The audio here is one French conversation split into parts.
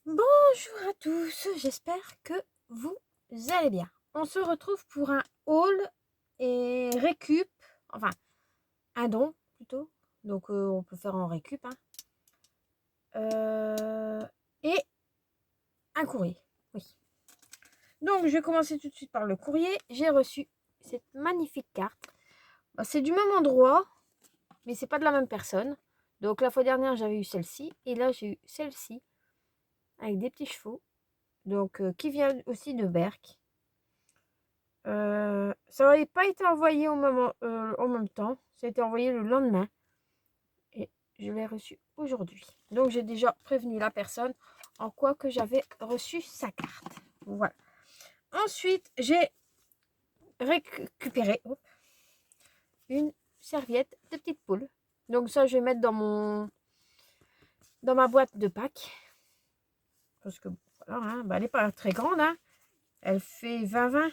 Bonjour à tous, j'espère que vous allez bien. On se retrouve pour un haul et récup, enfin un don plutôt, donc on peut faire en récup, hein. Et un courrier, oui. Donc je vais commencer tout de suite par le courrier. J'ai reçu cette magnifique carte. C'est du même endroit, mais c'est pas de la même personne. Donc la fois dernière j'avais eu celle-ci, et là j'ai eu celle-ci, avec des petits chevaux, donc qui vient aussi de Berck. Ça n'avait pas été envoyé en même temps. Ça a été envoyé le lendemain. Et je l'ai reçu aujourd'hui. Donc j'ai déjà prévenu la personne en quoi que j'avais reçu sa carte. Voilà. Ensuite, j'ai récupéré une serviette de petite poule. Donc ça, je vais mettre dans ma boîte de Pâques. Parce que voilà, hein, elle n'est pas très grande, hein. Elle fait 20.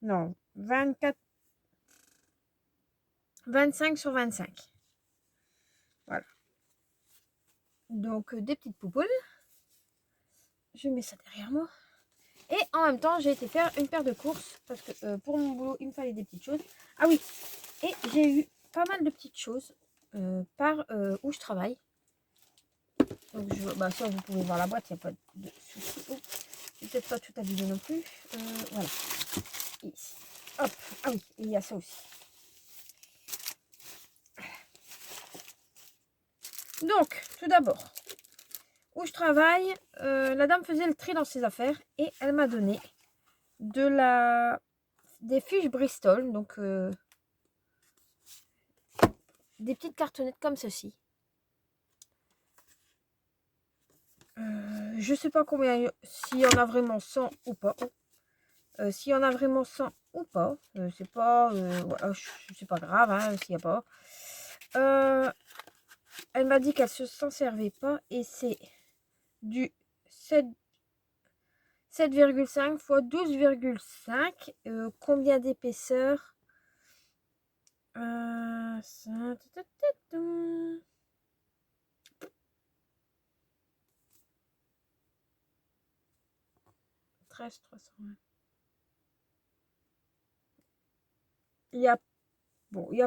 Non, 24. 25 sur 25. Voilà. Donc des petites poupoules. Je mets ça derrière moi. Et en même temps, j'ai été faire une paire de courses. Parce que pour mon boulot, il me fallait des petites choses. Ah oui. Et j'ai eu pas mal de petites choses par où je travaille. Donc ça, vous pouvez voir la boîte. Il n'y a pas de souci. Oh, je vais peut-être pas tout abîmer non plus. Voilà. Ici. Hop. Ah oui. Il y a ça aussi. Donc, tout d'abord, où je travaille, la dame faisait le tri dans ses affaires et elle m'a donné des fiches Bristol, donc des petites cartonnettes comme ceci. Je sais pas combien, s'il y en a vraiment 100 ou pas. S'il y en a vraiment 100 ou pas, c'est pas, voilà, c'est pas grave, hein, s'il n'y a pas. Elle m'a dit qu'elle s'en servait pas et c'est du 7,5 fois 12,5. Combien d'épaisseur? 13,320. Il y a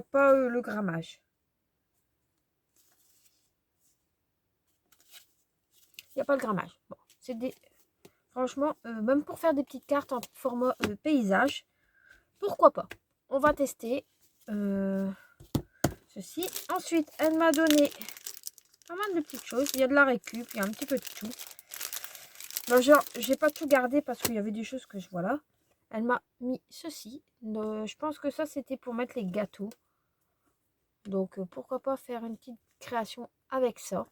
pas le grammage. Il n'y a pas le grammage. Bon, c'est des franchement, même pour faire des petites cartes en format paysage, pourquoi pas. On va tester ceci. Ensuite, elle m'a donné pas mal de petites choses. Il y a de la récup, il y a un petit peu de tout. Ben, genre, j'ai pas tout gardé parce qu'il y avait des choses que je vois là. Elle m'a mis ceci. Je pense que ça, c'était pour mettre les gâteaux. Donc, pourquoi pas faire une petite création avec ça.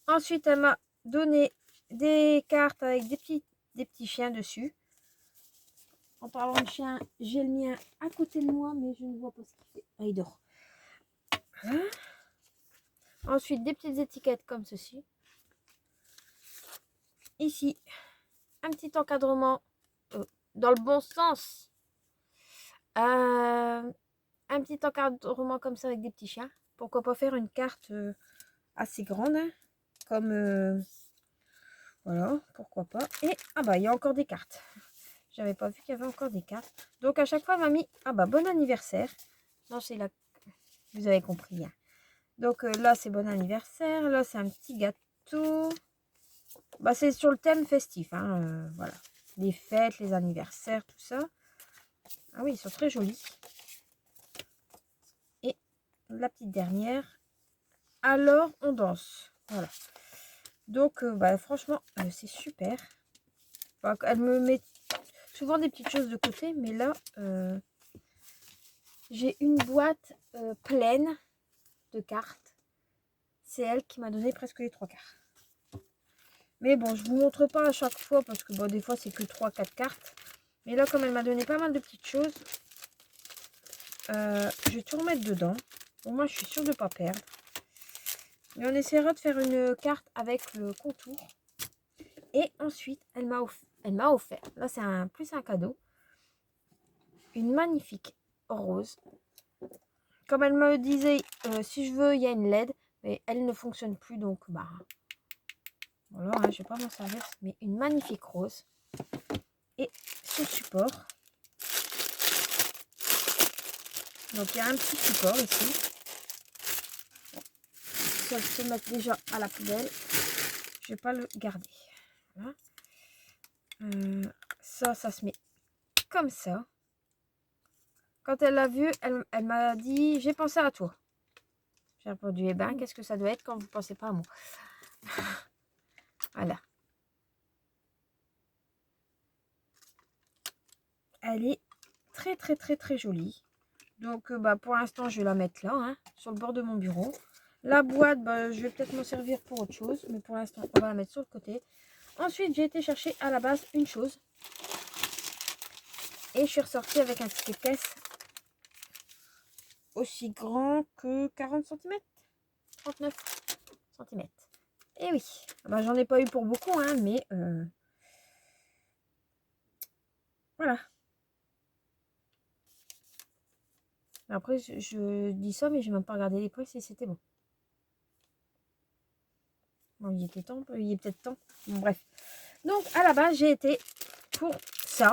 Ensuite, elle m'a donné des cartes avec des petits chiens dessus. En parlant de chien, j'ai le mien à côté de moi, mais je ne vois pas ce qu'il fait. Ah, il dort. Voilà. Ensuite, des petites étiquettes comme ceci. Ici, un petit encadrement dans le bon sens. Un petit encadrement comme ça avec des petits chiens. Pourquoi pas faire une carte assez grande, hein, comme voilà, pourquoi pas. Et ah bah il y a encore des cartes. J'avais pas vu qu'il y avait encore des cartes. Donc à chaque fois, mamie, ah bah bon anniversaire. Non, c'est là, vous avez compris, hein. Donc là, c'est bon anniversaire. Là, c'est un petit gâteau. Bah, c'est sur le thème festif, hein, voilà. Les fêtes, les anniversaires, tout ça. Ah oui, ils sont très jolis. Et la petite dernière. Alors, on danse. Voilà. Donc, bah, franchement, c'est super. Bah, elle me met souvent des petites choses de côté, mais là, j'ai une boîte pleine de cartes. C'est elle qui m'a donné presque les 3/4. Mais bon, je vous montre pas à chaque fois parce que bon, des fois, c'est que 3-4 cartes. Mais là, comme elle m'a donné pas mal de petites choses, je vais tout remettre dedans. Au moins, je suis sûre de ne pas perdre. Mais on essaiera de faire une carte avec le contour. Et ensuite, elle m'a offert, là c'est plus un cadeau, une magnifique rose. Comme elle me disait, si je veux, il y a une LED. Mais elle ne fonctionne plus, donc bah voilà, hein, je vais pas m'en servir. Mais une magnifique rose. Et ce support. Donc il y a un petit support ici. Ça se mettre déjà à la poubelle. Je vais pas le garder. Voilà. Ça se met comme ça. Quand elle l'a vu, elle m'a dit, j'ai pensé à toi. J'ai répondu, eh ben, qu'est-ce que ça doit être quand vous ne pensez pas à moi? Voilà. Elle est très, très, très, très jolie. Donc, bah, pour l'instant, je vais la mettre là, hein, sur le bord de mon bureau. La boîte, bah, je vais peut-être m'en servir pour autre chose. Mais pour l'instant, on va la mettre sur le côté. Ensuite, j'ai été chercher à la base une chose. Et je suis ressortie avec un ticket de caisse aussi grand que 40 cm. 39 cm. Et oui, bah, j'en ai pas eu pour beaucoup, hein, mais voilà. Après, je dis ça, mais je n'ai même pas regardé les prix si c'était bon. Bon, il était temps, il est peut-être temps. Bon, bref. Donc, à la base, j'ai été pour ça,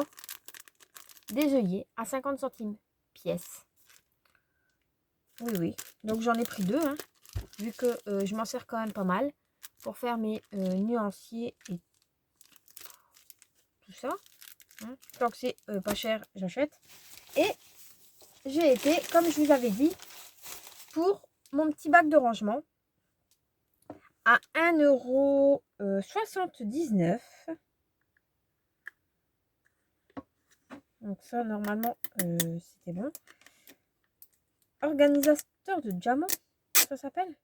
des œillets à 50 centimes pièce. Oui, oui. Donc, j'en ai pris deux, hein, vu que je m'en sers quand même pas mal pour faire mes nuanciers et tout ça. Hein. Tant que c'est pas cher, j'achète. Et j'ai été, comme je vous avais dit, pour mon petit bac de rangement à 1,79 €. Donc ça, normalement, c'était bon. Organisateur de diamants, ça s'appelle.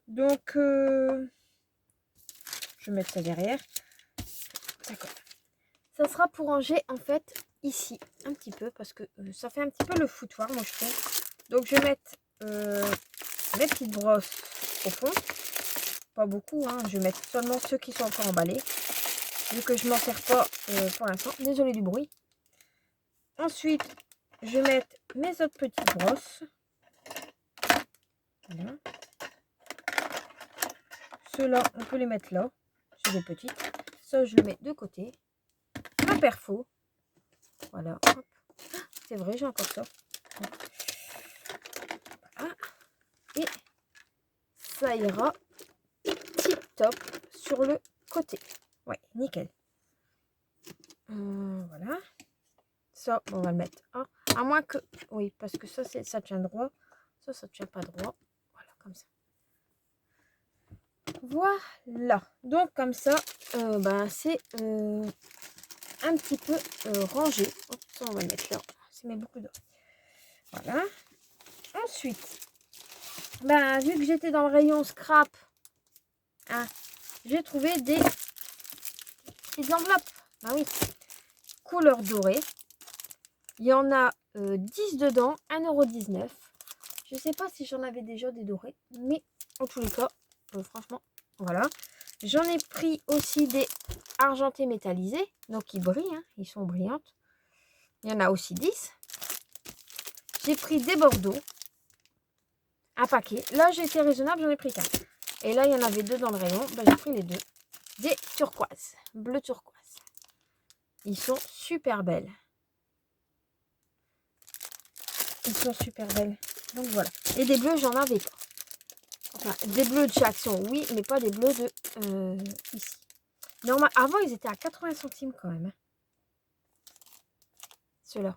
Donc, je vais mettre ça derrière. D'accord. Ça sera pour ranger, en fait, ici, un petit peu, parce que ça fait un petit peu le foutoir, moi, je trouve. Donc, je vais mettre mes petites brosses au fond. Pas beaucoup, hein. Je vais mettre seulement ceux qui sont encore emballés. Vu que je m'en sers pas pour l'instant. Désolée du bruit. Ensuite, je vais mettre mes autres petites brosses. Voilà. Ceux-là, on peut les mettre là. C'est des petites. Ça, je le mets de côté. Ma perfo. Voilà. C'est vrai, j'ai encore ça. Voilà. Et ça ira tip top sur le côté. Ouais, nickel. Voilà. Ça, on va le mettre. Hein. À moins que... Oui, parce que ça, ça tient droit. Ça tient pas droit. Voilà, comme ça. Voilà. Donc, comme ça, ben, c'est un petit peu rangé. Oh, ça, on va le mettre là. Ça met beaucoup d'eau. Voilà. Ensuite, ben, vu que j'étais dans le rayon scrap, hein, j'ai trouvé des petites enveloppes. Ben oui. Couleur dorée. Il y en a 10 dedans, 1,19 €. Je ne sais pas si j'en avais déjà des dorés, mais en tous les cas, franchement, voilà. J'en ai pris aussi des argentés métallisés, donc ils brillent, hein, ils sont brillantes. Il y en a aussi 10. J'ai pris des bordeaux, un paquet. Là, j'ai été raisonnable, j'en ai pris 4. Et là, il y en avait 2 dans le rayon, ben, j'ai pris les 2. Des turquoises, bleu turquoise. Ils sont super belles. Ils sont super belles. Donc voilà. Et des bleus, j'en avais pas. Enfin, des bleus de chez Action, oui, mais pas des bleus de ici. Normal, avant, ils étaient à 80 centimes quand même. Hein. Ceux-là.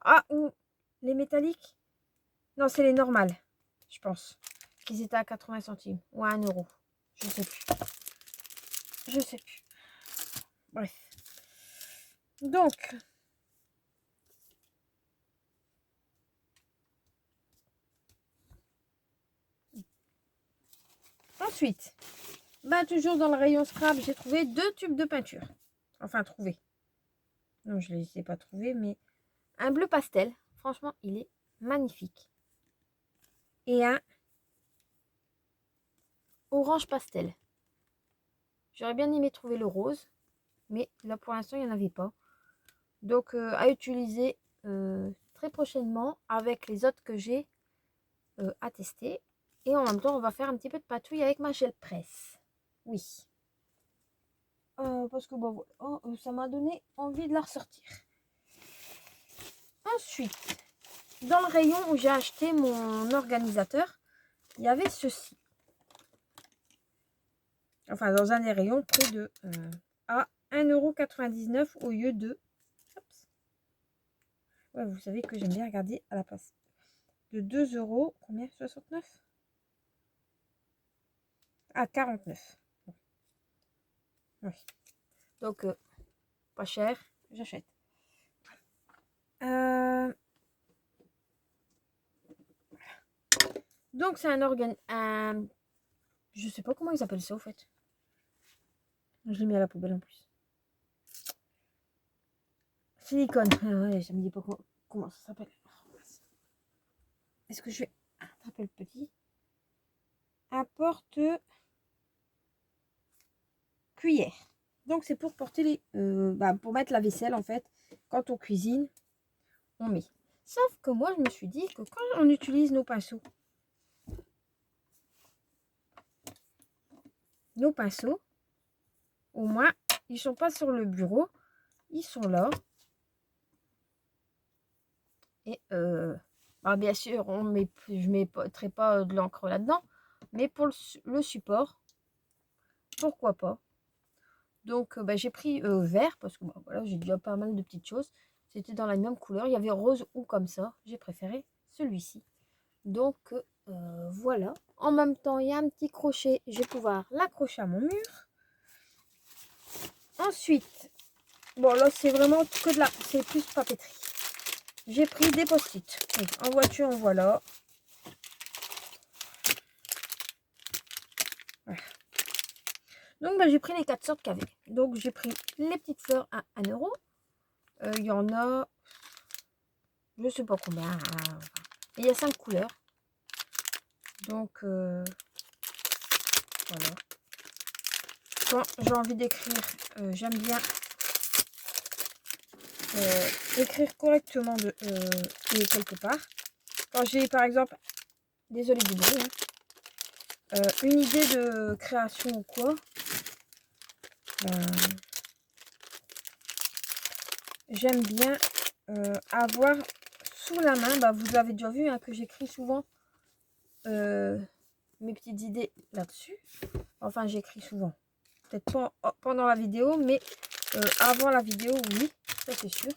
Ah, ou les métalliques. Non, c'est les normales, je pense. Qu'ils étaient à 80 centimes. Ou à 1 €. Je sais plus. Je sais plus. Bref. Donc... Ensuite, bah, toujours dans le rayon scrap, j'ai trouvé 2 tubes de peinture. Enfin, trouvé. Non, je ne les ai pas trouvés, mais un bleu pastel. Franchement, il est magnifique. Et un orange pastel. J'aurais bien aimé trouver le rose, mais là, pour l'instant, il n'y en avait pas. Donc, à utiliser très prochainement avec les autres que j'ai à tester. Et en même temps, on va faire un petit peu de patouille avec ma gel presse. Oui. Parce que bon, voilà, ça m'a donné envie de la ressortir. Ensuite, dans le rayon où j'ai acheté mon organisateur, il y avait ceci. Enfin, dans un des rayons, près de à 1,99 € au lieu de... Ouais, vous savez que j'aime bien regarder à la place de 2 €. Combien? 69? À 49. Bon. Oui. Donc, pas cher, j'achète. Donc, c'est un organe... Je sais pas comment ils appellent ça, au fait. Je l'ai mis à la poubelle en plus. Silicone. Ah ouais, ça me dit pas comment ça s'appelle. Est-ce que je vais attraper le petit? Apporte cuillère. Donc c'est pour porter les... pour mettre la vaisselle en fait. Quand on cuisine, on met. Sauf que moi je me suis dit que quand on utilise nos pinceaux, au moins ils sont pas sur le bureau, ils sont là. Et bien sûr, je mettrai pas de l'encre là-dedans, mais pour le support, pourquoi pas. Donc j'ai pris vert parce que voilà, j'ai déjà pas mal de petites choses. C'était dans la même couleur, il y avait rose ou comme ça. J'ai préféré celui-ci. Donc voilà. En même temps, il y a un petit crochet, je vais pouvoir l'accrocher à mon mur. Ensuite, bon là c'est vraiment que de la, c'est plus papeterie. J'ai pris des post-it. En voiture, voilà. Donc j'ai pris les 4 sortes qu'il y avait. Donc j'ai pris les petites fleurs à 1 €. Il y en a, je sais pas combien. Il y a 5 couleurs. Donc voilà. Quand j'ai envie d'écrire, j'aime bien écrire correctement et quelque part. Quand j'ai par exemple, désolé du bruit, une idée de création ou quoi, j'aime bien avoir sous la main, vous avez déjà vu que j'écris souvent mes petites idées là-dessus. Enfin, j'écris souvent. Peut-être pas pendant la vidéo, mais avant la vidéo, oui, ça c'est sûr.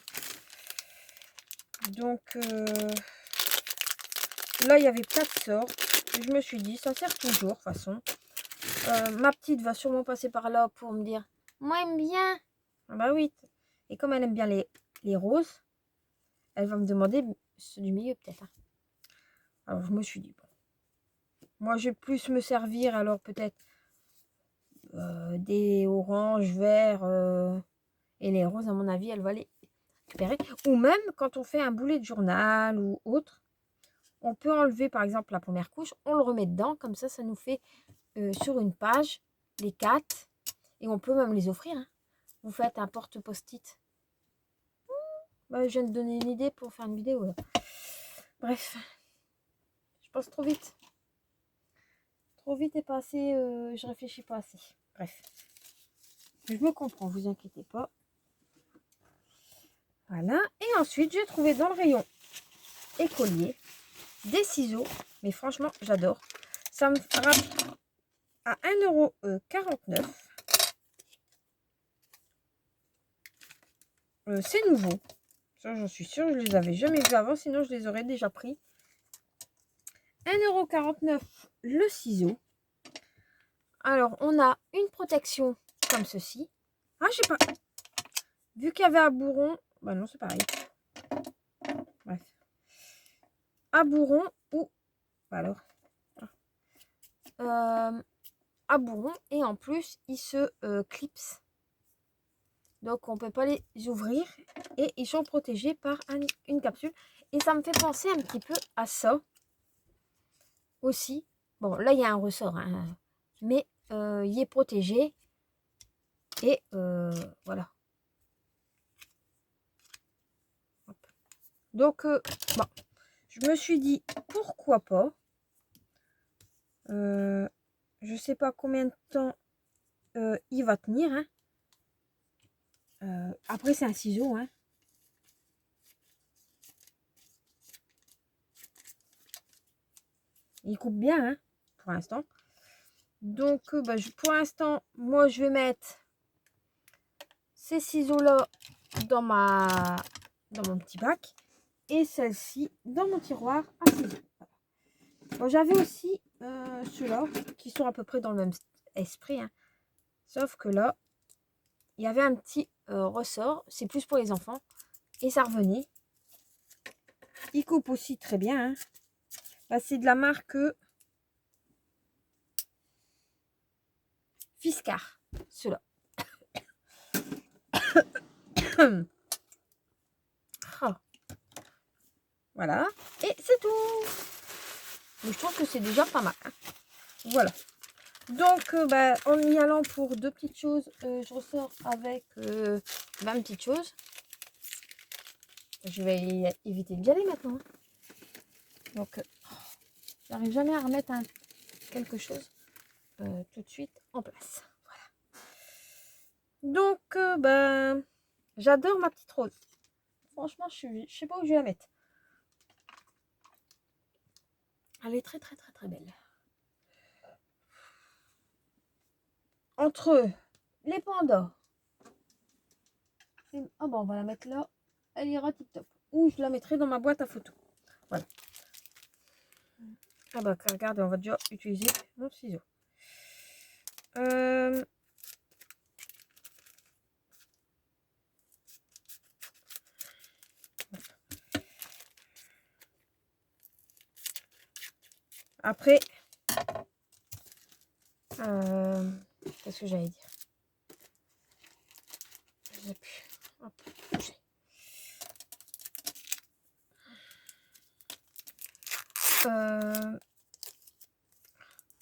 Donc là, il y avait 4 sorts. Je me suis dit, ça sert toujours, de toute façon. Ma petite va sûrement passer par là pour me dire, moi, j'aime bien. Ah bah oui. Et comme elle aime bien les roses, elle va me demander ceux du milieu, peut-être. Alors, je me suis dit, bon. Moi, je vais plus me servir, alors peut-être des oranges, verts et les roses, à mon avis, elle va les récupérer. Ou même, quand on fait un boulet de journal ou autre, on peut enlever, par exemple, la première couche, on le remet dedans, comme ça nous fait sur une page les 4. Et on peut même les offrir. Vous faites un porte post-it. Je viens de donner une idée pour faire une vidéo. Là. Bref, je pense trop vite. Trop vite et pas assez. Je réfléchis pas assez. Bref, je me comprends, vous inquiétez pas. Voilà. Et ensuite, j'ai trouvé dans le rayon écolier des ciseaux. Mais franchement, j'adore. Ça me fera à 1,49 €. C'est nouveau. Ça, j'en suis sûre. Je les avais jamais vus avant. Sinon, je les aurais déjà pris. 1,49 € le ciseau. Alors, on a une protection comme ceci. Ah, je sais pas. Vu qu'il y avait un bourron. Non, c'est pareil. Bref. À bourron ou... alors. À bourron. Et en plus, ils se clipsent. Donc, on peut pas les ouvrir. Et ils sont protégés par une capsule. Et ça me fait penser un petit peu à ça. Aussi. Bon, là, il y a un ressort. Mais il est protégé. Et voilà. Hop. Donc, bon, je me suis dit, pourquoi pas. Je sais pas combien de temps il va tenir. Hein. Après, c'est un ciseau. Hein. Il coupe bien, hein, pour l'instant. Donc, bah, pour l'instant, moi, je vais mettre ces ciseaux-là dans mon petit bac. Et celle-ci dans mon tiroir à ciseaux. Bon, j'avais aussi ceux-là qui sont à peu près dans le même esprit. Hein. Sauf que là, il y avait un petit ressort. C'est plus pour les enfants. Et ça revenait. Il coupe aussi très bien. Hein. Là, c'est de la marque Fiskars. Ceux-là. Oh. Voilà. Et c'est tout. Mais je trouve que c'est déjà pas mal. Hein. Voilà. Donc, bah, en y allant pour 2 petites choses, je ressors avec 20 petites choses. Je vais éviter d'y aller maintenant. Donc, j'arrive jamais à remettre quelque chose tout de suite en place. Voilà. Donc, ben, j'adore ma petite rose. Franchement, je sais pas où je vais la mettre. Elle est très, très, très, très belle. Entre les pandas. Ah bon, on va la mettre là. Elle ira tip top. Ou je la mettrai dans ma boîte à photos. Voilà. Ah bah, regardez, on va déjà utiliser mon ciseau. Après, qu'est-ce que j'allais dire? Je sais plus. Hop,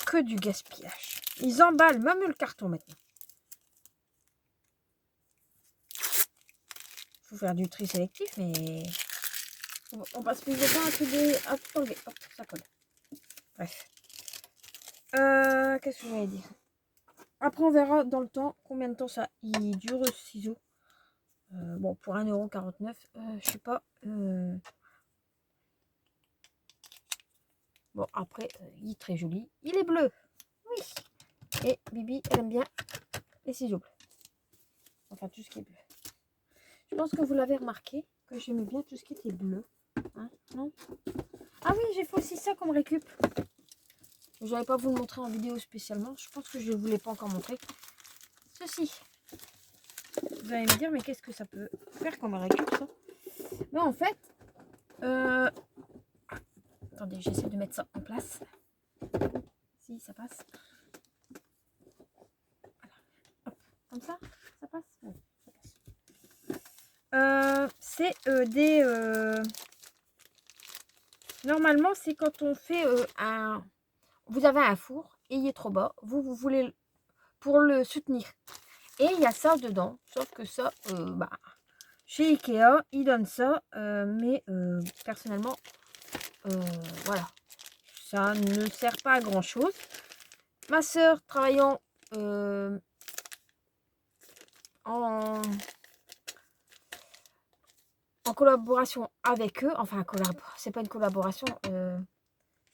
que du gaspillage. Ils emballent même le carton maintenant. Faut faire du tri sélectif, mais on passe plus de temps à tout enlever. Hop, ça colle. Bref. Qu'est-ce que j'allais dire? Après, on verra dans le temps combien de temps ça il dure ce ciseau. Bon, pour 1,49 €, je sais pas. Bon, après, il est très joli. Il est bleu. Oui. Et Bibi, elle aime bien les ciseaux bleus. Enfin, tout ce qui est bleu. Je pense que vous l'avez remarqué, que j'aimais bien tout ce qui était bleu. Hein, non? Ah oui, j'ai fait aussi ça comme récup. Je n'avais pas voulu le montrer en vidéo spécialement. Je pense que je ne vous l'ai pas encore montré. Ceci. Vous allez me dire, mais qu'est-ce que ça peut faire comme récup, ça? Mais en fait, attendez, j'essaie de mettre ça en place. Si, ça passe. Voilà. Hop, comme ça passe? Oui, ça passe. C'est des... Normalement, c'est quand on fait vous avez un four et il est trop bas. Vous voulez pour le soutenir. Et il y a ça dedans. Sauf que ça, bah, chez Ikea, ils donnent ça. Mais personnellement, voilà. Ça ne sert pas à grand chose. Ma soeur travaillant en collaboration avec eux. Enfin, c'est pas une collaboration.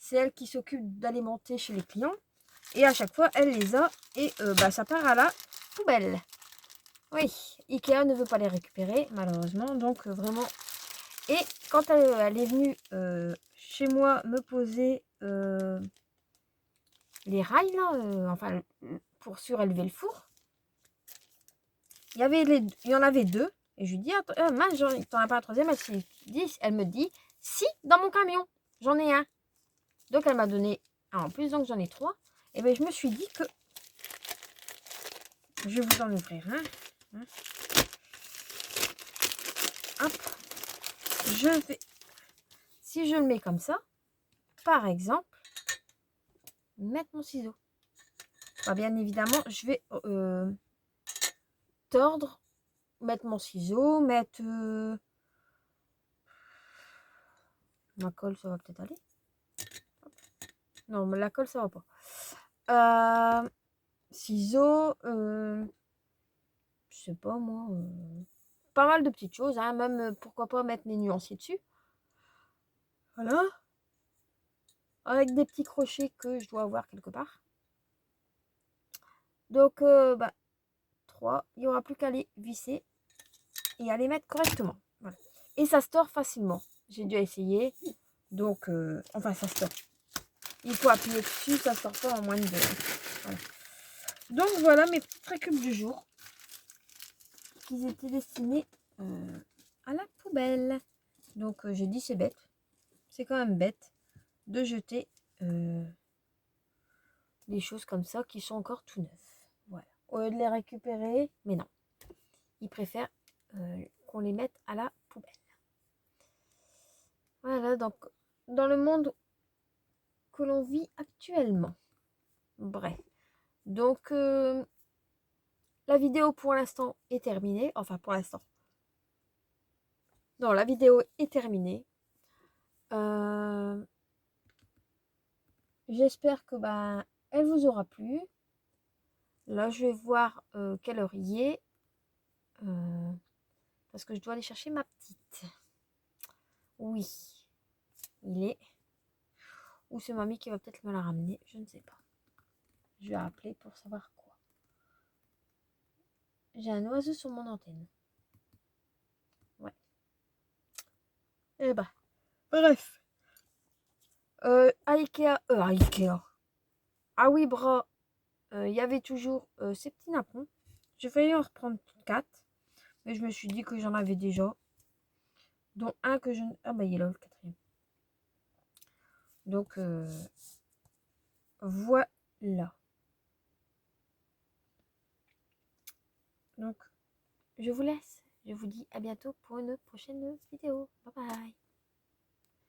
C'est elle qui s'occupe d'alimenter chez les clients. Et à chaque fois, elle les a. Et bah, ça part à la poubelle. Oui, Ikea ne veut pas les récupérer, malheureusement. Donc, vraiment. Et quand elle est venue chez moi me poser les rails, là, enfin, pour surélever le four, il y en avait 2. Et je lui dis, mince, t'en as pas un troisième? Elle me dit, si, dans mon camion, j'en ai un. Donc, elle m'a donné un en plus, donc j'en ai 3. Et bien, je me suis dit que je vais vous en ouvrir un. Hein. Hop. Si je le mets comme ça, par exemple, mettre mon ciseau. Bah, bien évidemment, je vais tordre, mettre mon ciseau, mettre Ma colle, ça va peut-être aller. Hop. Non, mais la colle, ça va pas. Ciseaux, je sais pas moi. Pas mal de petites choses, hein. Même pourquoi pas mettre mes nuanciers dessus. Voilà. Avec des petits crochets que je dois avoir quelque part. Donc, 3, il n'y aura plus qu'à les visser et à les mettre correctement. Voilà. Et ça se tord facilement. J'ai déjà essayé. Donc, enfin, ça se tord. Il faut appuyer dessus, ça se tord pas en moins de 2. Voilà. Donc, voilà mes petites récup du jour. Qui étaient destinés à la poubelle. Donc, j'ai dit c'est bête. C'est quand même bête de jeter des choses comme ça qui sont encore tout neufs. Voilà. Au lieu de les récupérer, mais non. Ils préfèrent qu'on les mette à la poubelle. Voilà, donc dans le monde que l'on vit actuellement. Bref. Donc la vidéo pour l'instant est terminée. Enfin pour l'instant. Non, la vidéo est terminée. J'espère que elle vous aura plu. Là, je vais voir quelle heure il est. Parce que je dois aller chercher ma petite. Oui, il est. Ou c'est mamie qui va peut-être me la ramener. Je ne sais pas. Je vais appeler pour savoir quoi. J'ai un oiseau sur mon antenne. Ouais. Eh ben, bref. À Ikea. À Ikea. Ah oui, bras. Il y avait toujours ces petits napperons. J'ai failli en reprendre 4. Mais je me suis dit que j'en avais déjà. Dont un que je... Ah bah il est là le 4e. Donc voilà. Donc je vous laisse. Je vous dis à bientôt pour une prochaine vidéo. Bye bye.